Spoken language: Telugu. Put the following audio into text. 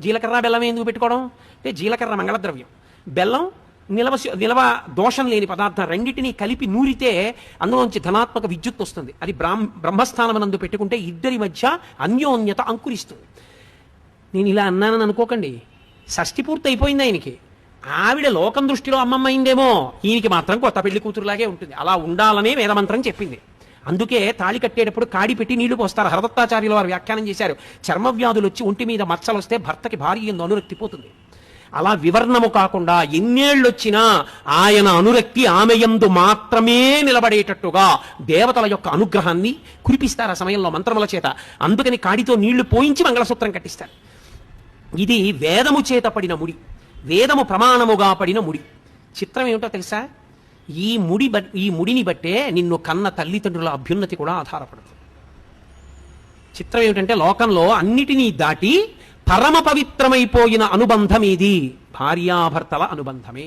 జీలకర్ర బెల్లం ఎందుకు పెట్టుకోవడం అంటే జీలకర్ర మంగళద్రవ్యం, బెల్లం నిలవ దోషం లేని పదార్థం, రెండింటినీ కలిపి నూరితే అందులోంచి ధనాత్మక విద్యుత్ వస్తుంది. అది బ్రహ్మస్థానమునందు పెట్టుకుంటే ఇద్దరి మధ్య అన్యోన్యత అంకురిస్తుంది. నేను ఇలా అన్నానని అనుకోకండి, షష్ఠి పూర్తి అయిపోయింది ఆయనకి. ఆవిడ లోకం దృష్టిలో అమ్మమ్మ అయిందేమో, ఈయనకి మాత్రం కొత్త పెళ్లి కూతురులాగే ఉంటుంది. అలా ఉండాలనే వేదమంత్రం చెప్పింది. అందుకే తాళి కట్టేటప్పుడు కాడి పెట్టి నీళ్లు పోస్తారు. హరదత్తాచార్యుల వారు వ్యాఖ్యానం చేశారు, చర్మ వ్యాధులు వచ్చి ఒంటి మీద మచ్చలు వస్తే భర్తకి భార్య ఎందు అనురక్తి పోతుంది. అలా వివర్ణము కాకుండా ఎన్నేళ్ళొచ్చినా ఆయన అనురక్తి ఆమె యందు మాత్రమే నిలబడేటట్టుగా దేవతల యొక్క అనుగ్రహాన్ని కురిపిస్తారు ఆ సమయంలో మంత్రముల చేత. అందుకని కాడితో నీళ్లు పోయించి మంగళసూత్రం కట్టిస్తారు. ఇది వేదము చేత పడిన ముడి, వేదము ప్రమాణముగా పడిన ముడి. చిత్రం ఏమిటో తెలుసా, ఈ ముడిని బట్టే నిన్ను కన్న తల్లిదండ్రుల అభ్యున్నతి కూడా ఆధారపడుతుంది. చిత్రం ఏమిటంటే లోకంలో అన్నిటినీ దాటి పరమ పవిత్రమైపోయిన అనుబంధం ఇది భార్యాభర్తల అనుబంధమే.